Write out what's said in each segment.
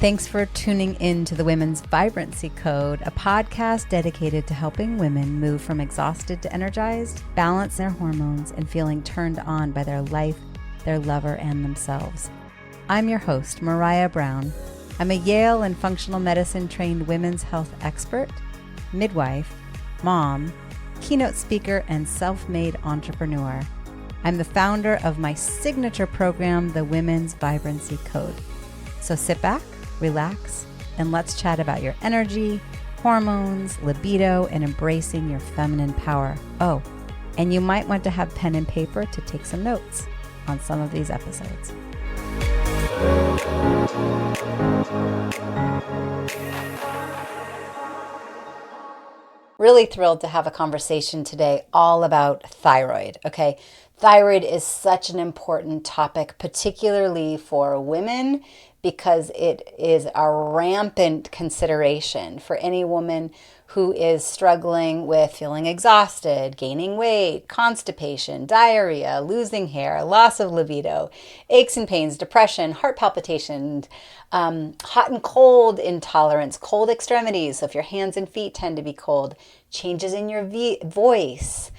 Thanks for tuning in to the Women's Vibrancy Code, a podcast dedicated to helping women move from exhausted to energized, balance their hormones, and feeling turned on by their life, their lover, and themselves. I'm your host, Maraya Brown. I'm a Yale and functional medicine trained women's health expert, midwife, mom, keynote speaker, and self-made entrepreneur. I'm the founder of my signature program, the Women's Vibrancy Code. So sit back, relax, and let's chat about your energy, hormones, libido, and embracing your feminine power. Oh, and you might want to have pen and paper to take some notes on some of these episodes. Really thrilled to have a conversation today all about thyroid, okay? Thyroid is such an important topic, particularly for women, because it is a rampant consideration for any woman who is struggling with feeling exhausted, gaining weight, constipation, diarrhea, losing hair, loss of libido, aches and pains, depression, heart palpitations, hot and cold intolerance, cold extremities. So if your hands and feet tend to be cold, changes in your voice,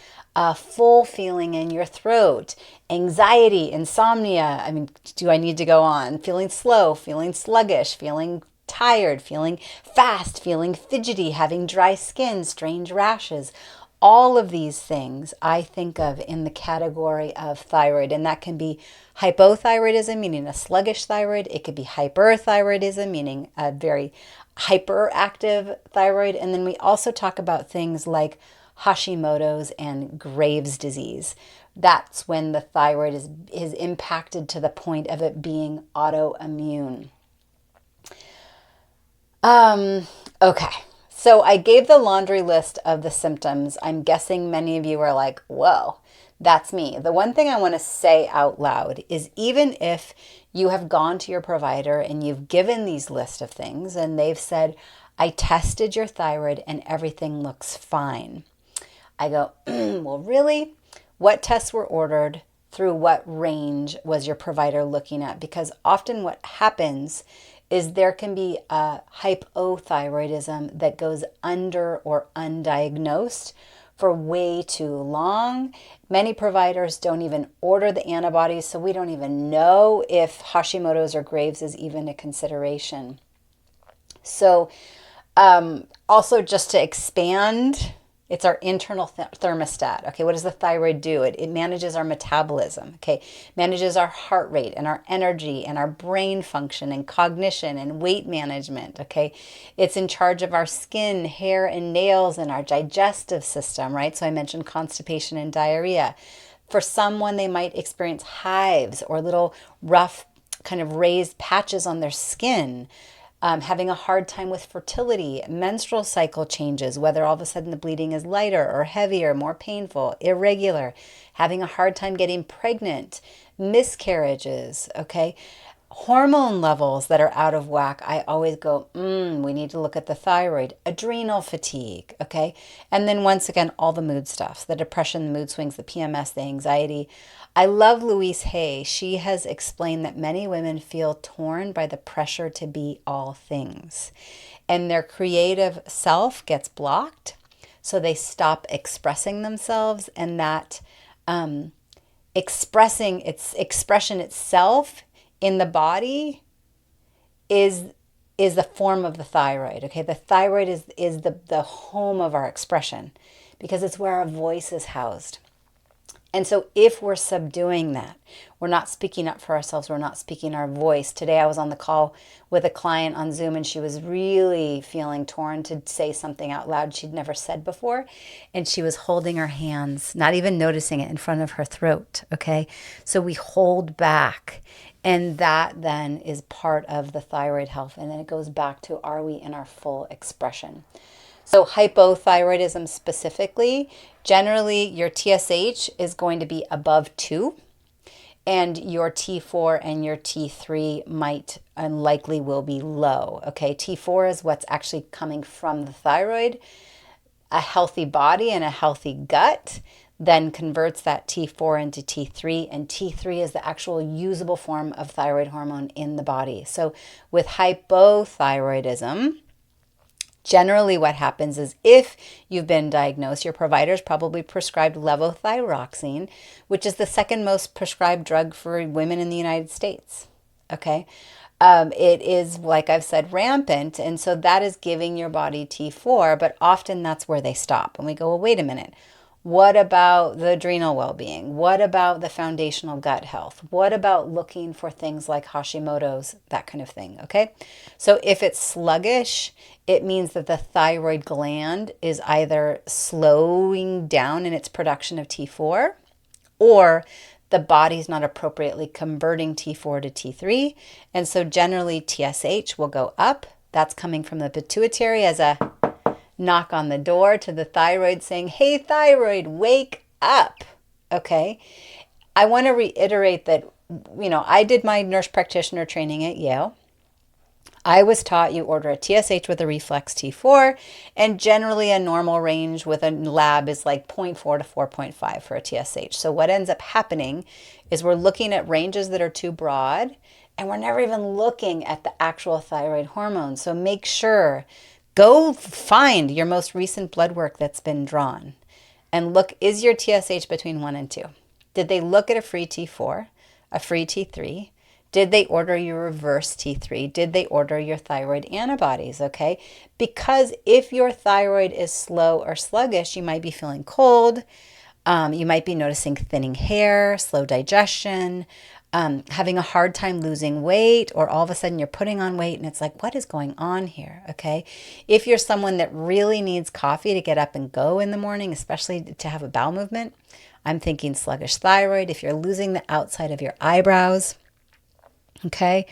full feeling in your throat, anxiety, insomnia. I mean, do I need to go on? Feeling slow, feeling sluggish, feeling tired, feeling fast, feeling fidgety, having dry skin, strange rashes. All of these things I think of in the category of thyroid, and that can be hypothyroidism, meaning a sluggish thyroid. It could be hyperthyroidism, meaning a very hyperactive thyroid. And then we also talk about things like Hashimoto's and Graves' disease. That's when the thyroid is impacted to the point of it being autoimmune. Okay. So I gave the laundry list of the symptoms. I'm guessing many of you are like, whoa, that's me. The one thing I want to say out loud is even if you have gone to your provider and you've given these list of things and they've said, I tested your thyroid and everything looks fine. I go, well, really? What tests were ordered? Through what range was your provider looking at? Because often what happens is there can be a hypothyroidism that goes under or undiagnosed for way too long. Many providers don't even order the antibodies, so we don't even know if Hashimoto's or Graves is even a consideration. So also just to expand, it's our internal thermostat. Okay, what does the thyroid do? It manages our metabolism, okay? Manages our heart rate and our energy and our brain function and cognition and weight management, okay? It's in charge of our skin, hair, and nails and our digestive system, right? So I mentioned constipation and diarrhea. For someone, they might experience hives or little rough kind of raised patches on their skin. Having a hard time with fertility, menstrual cycle changes, whether all of a sudden the bleeding is lighter or heavier, more painful, irregular, having a hard time getting pregnant, miscarriages, okay? Hormone levels that are out of whack, I always go, we need to look at the thyroid. Adrenal fatigue, okay? And then once again, all the mood stuff, the depression, the mood swings, the PMS, the anxiety. I love Louise Hay. She has explained that many women feel torn by the pressure to be all things. And their creative self gets blocked, so they stop expressing themselves, and that expression itself in the body is the form of the thyroid. Okay, the thyroid is the home of our expression because it's where our voice is housed. And so if we're subduing that, we're not speaking up for ourselves, we're not speaking our voice. Today I was on the call with a client on Zoom and she was really feeling torn to say something out loud she'd never said before. And she was holding her hands, not even noticing it, in front of her throat, okay? So we hold back. And that then is part of the thyroid health. And then it goes back to, are we in our full expression? So hypothyroidism specifically, generally your TSH is going to be above 2 and your T4 and your T3 might and likely will be low. Okay, T4 is what's actually coming from the thyroid. A healthy body and a healthy gut then converts that T4 into T3, and T3 is the actual usable form of thyroid hormone in the body. So with hypothyroidism, generally what happens is if you've been diagnosed, your provider's probably prescribed levothyroxine, which is the second most prescribed drug for women in the United States. Okay. It is, like I've said, rampant. And so that is giving your body T4, but often that's where they stop. And we go, well, wait a minute. What about the adrenal well-being? What about the foundational gut health? What about looking for things like Hashimoto's, that kind of thing, okay? So if it's sluggish, it means that the thyroid gland is either slowing down in its production of T4, or the body's not appropriately converting T4 to T3. And so generally TSH will go up. That's coming from the pituitary as a knock on the door to the thyroid saying, hey, thyroid, wake up. Okay. I want to reiterate that, I did my nurse practitioner training at Yale. I was taught you order a TSH with a reflex T4, and generally a normal range with a lab is like 0.4 to 4.5 for a TSH. So what ends up happening is we're looking at ranges that are too broad, and we're never even looking at the actual thyroid hormone. So make sure, go find your most recent blood work that's been drawn and look, is your TSH between 1 and 2? Did they look at a free T4, a free T3? Did they order your reverse T3? Did they order your thyroid antibodies? Okay. Because if your thyroid is slow or sluggish, you might be feeling cold. You might be noticing thinning hair, slow digestion, having a hard time losing weight, or all of a sudden you're putting on weight and it's like, what is going on here? Okay. If you're someone that really needs coffee to get up and go in the morning, especially to have a bowel movement, I'm thinking sluggish thyroid. If you're losing the outside of your eyebrows, okay.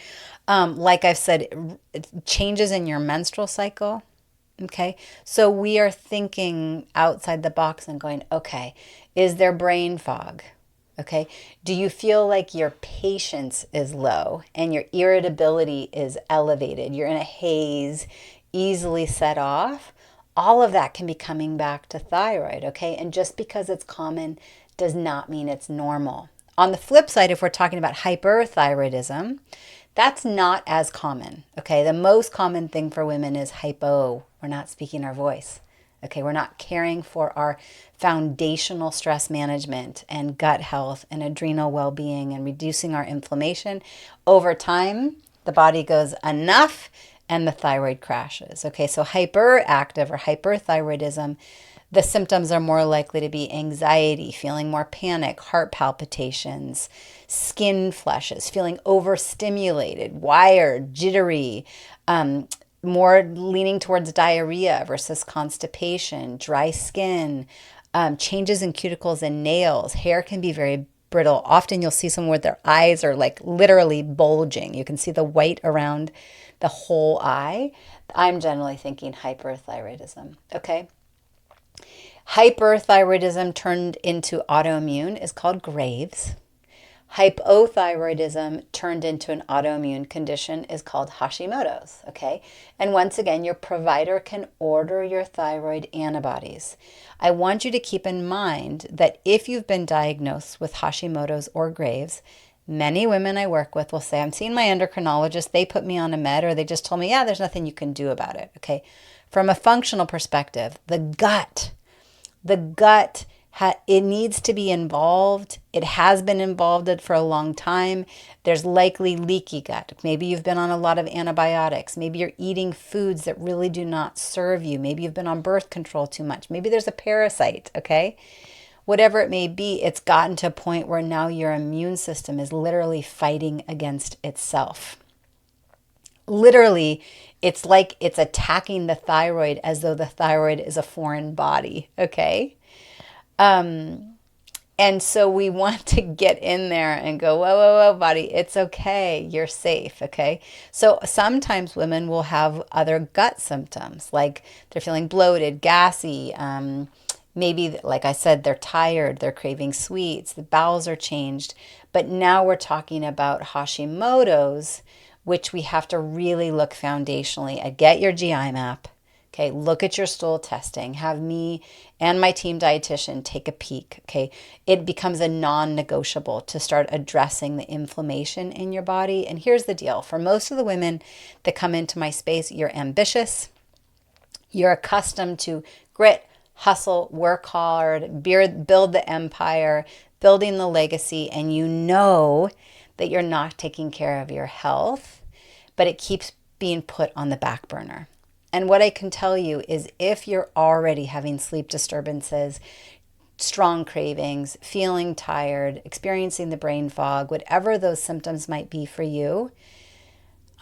Like I've said, changes in your menstrual cycle. Okay. So we are thinking outside the box and going, okay, is there brain fog? Okay. Do you feel like your patience is low and your irritability is elevated? You're in a haze, easily set off. All of that can be coming back to thyroid. Okay. And just because it's common does not mean it's normal. On the flip side, if we're talking about hyperthyroidism, that's not as common. Okay. The most common thing for women is hypo. We're not speaking our voice. Okay. We're not caring for our foundational stress management and gut health and adrenal well-being and reducing our inflammation. Over time, the body goes enough and the thyroid crashes. Okay. So hyperactive or hyperthyroidism, the symptoms are more likely to be anxiety, feeling more panic, heart palpitations, skin flushes, feeling overstimulated, wired, jittery, more leaning towards diarrhea versus constipation, dry skin, changes in cuticles and nails. Hair can be very brittle. Often you'll see someone with their eyes are like literally bulging. You can see the white around the whole eye. I'm generally thinking hyperthyroidism. Okay. Hyperthyroidism turned into autoimmune is called Graves. Hypothyroidism turned into an autoimmune condition is called Hashimoto's, okay? And once again, your provider can order your thyroid antibodies. I want you to keep in mind that if you've been diagnosed with Hashimoto's or Graves, many women I work with will say, I'm seeing my endocrinologist, they put me on a med, or they just told me, yeah, there's nothing you can do about it, okay? From a functional perspective, the gut, it needs to be involved. It has been involved for a long time. There's likely leaky gut. Maybe you've been on a lot of antibiotics. Maybe you're eating foods that really do not serve you. Maybe you've been on birth control too much. Maybe there's a parasite, okay? Whatever it may be, it's gotten to a point where now your immune system is literally fighting against itself. Literally, it's like it's attacking the thyroid as though the thyroid is a foreign body, okay? And so we want to get in there and go, whoa, whoa, whoa, body, it's okay. You're safe, okay? So sometimes women will have other gut symptoms, like they're feeling bloated, gassy, maybe, like I said, they're tired, they're craving sweets, the bowels are changed. But now we're talking about Hashimoto's, which we have to really look foundationally at. Get your GI map, Okay, look at your stool testing. Have me and my team dietitian take a peek. Okay, it becomes a non-negotiable to start addressing the inflammation in your body. And here's the deal. For most of the women that come into my space, you're ambitious. You're accustomed to grit, hustle, work hard, build the empire, building the legacy, and you know that you're not taking care of your health, but it keeps being put on the back burner. And what I can tell you is if you're already having sleep disturbances, strong cravings, feeling tired, experiencing the brain fog, whatever those symptoms might be for you,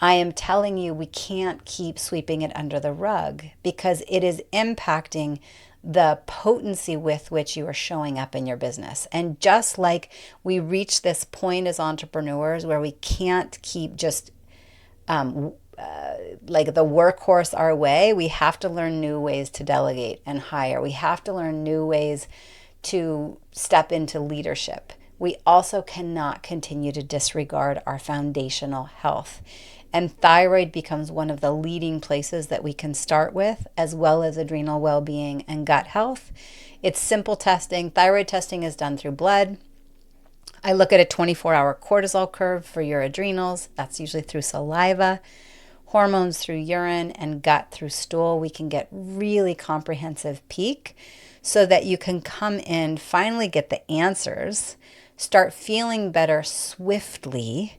I am telling you we can't keep sweeping it under the rug because it is impacting the potency with which you are showing up in your business. And just like we reach this point as entrepreneurs where we can't keep just like the workhorse our way, we have to learn new ways to delegate and hire. We have to learn new ways to step into leadership. We also cannot continue to disregard our foundational health. And thyroid becomes one of the leading places that we can start with, as well as adrenal well-being and gut health. It's simple testing. Thyroid testing is done through blood. I look at a 24-hour cortisol curve for your adrenals. That's usually through saliva. Hormones through urine, and gut through stool. We can get really comprehensive peak so that you can come in, finally get the answers, start feeling better swiftly,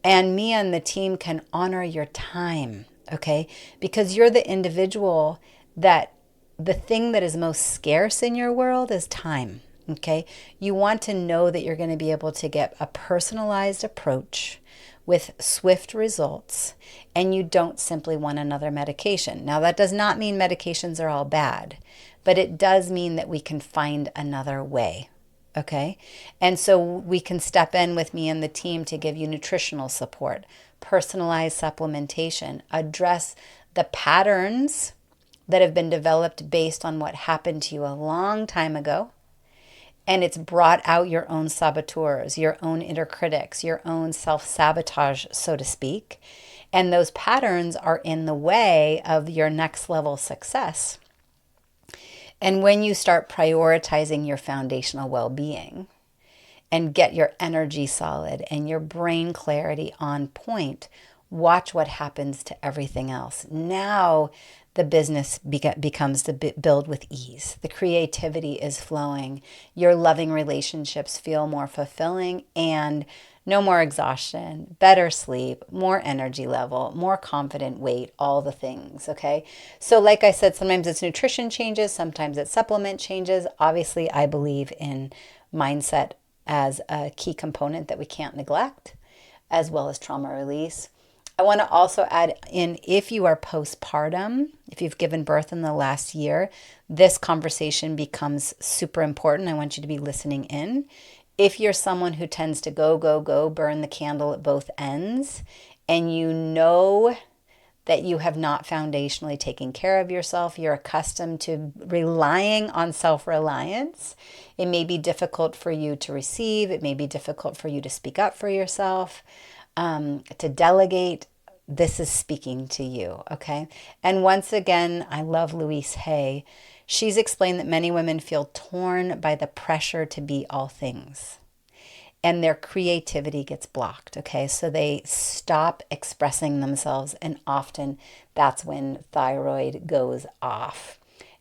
and me and the team can honor your time, okay? Because you're the individual that the thing that is most scarce in your world is time, okay? You want to know that you're going to be able to get a personalized approach with swift results, and you don't simply want another medication. Now, that does not mean medications are all bad, but it does mean that we can find another way, okay? And so we can step in with me and the team to give you nutritional support, personalized supplementation, address the patterns that have been developed based on what happened to you a long time ago. And it's brought out your own saboteurs, your own inner critics, your own self-sabotage, so to speak. And those patterns are in the way of your next level success. And when you start prioritizing your foundational well-being and get your energy solid and your brain clarity on point, watch what happens to everything else. Now the business becomes to build with ease. The creativity is flowing. Your loving relationships feel more fulfilling, and no more exhaustion, better sleep, more energy level, more confident weight, all the things, okay? So like I said, sometimes it's nutrition changes, sometimes it's supplement changes. Obviously, I believe in mindset as a key component that we can't neglect, as well as trauma release. I want to also add in, if you are postpartum, if you've given birth in the last year, this conversation becomes super important. I want you to be listening in. If you're someone who tends to go, burn the candle at both ends, and you know that you have not foundationally taken care of yourself, you're accustomed to relying on self-reliance, it may be difficult for you to receive, it may be difficult for you to speak up for yourself, to delegate. This is speaking to you, okay? And once again, I love Louise Hay. She's explained that many women feel torn by the pressure to be all things, and their creativity gets blocked, okay? So they stop expressing themselves, and often that's when thyroid goes off.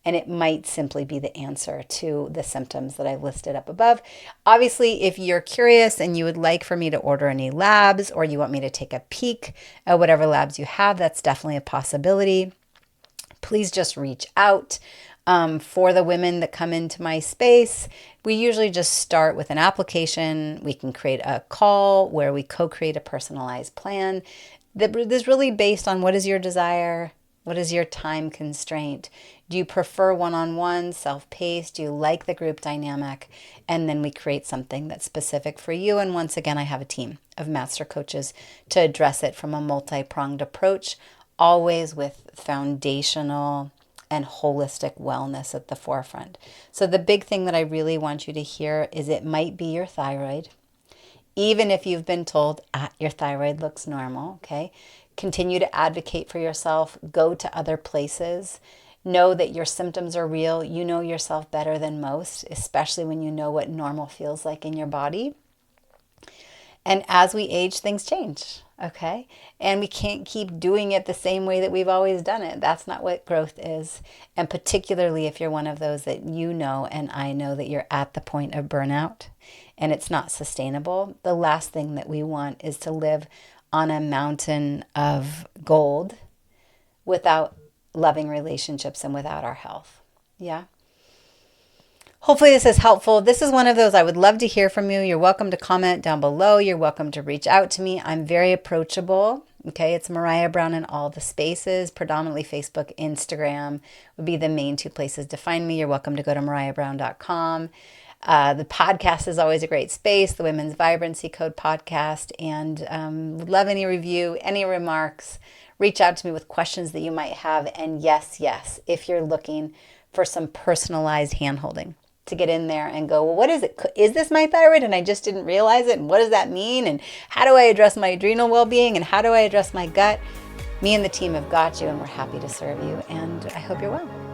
And it might simply be the answer to the symptoms that I've listed up above. Obviously, if you're curious and you would like for me to order any labs, or you want me to take a peek at whatever labs you have, that's definitely a possibility. Please just reach out. For the women that come into my space, we usually just start with an application. We can create a call where we co-create a personalized plan that is really based on what is your desire, what is your time constraint. Do you prefer one-on-one, self-paced? Do you like the group dynamic? And then we create something that's specific for you. And once again, I have a team of master coaches to address it from a multi-pronged approach, always with foundational and holistic wellness at the forefront. So the big thing that I really want you to hear is it might be your thyroid. Even if you've been told, your thyroid looks normal, okay? Continue to advocate for yourself. Go to other places. Know that your symptoms are real. You know yourself better than most, especially when you know what normal feels like in your body. And as we age, things change, okay? And we can't keep doing it the same way that we've always done it. That's not what growth is. And particularly if you're one of those that you know and I know that you're at the point of burnout and it's not sustainable, the last thing that we want is to live on a mountain of gold without loving relationships and without our health. Yeah? Hopefully this is helpful. This is one of those I would love to hear from you. You're welcome to comment down below. You're welcome to reach out to me. I'm very approachable. Okay, it's Maraya Brown in all the spaces, predominantly Facebook, Instagram would be the main two places to find me. You're welcome to go to marayabrown.com. The podcast is always a great space, the Women's Vibrancy Code podcast, and would love any review, any remarks. Reach out to me with questions that you might have. And yes, if you're looking for some personalized handholding, to get in there and go, well, what is it? Is this my thyroid and I just didn't realize it? And what does that mean? And how do I address my adrenal well-being? And how do I address my gut? Me and the team have got you, and we're happy to serve you. And I hope you're well.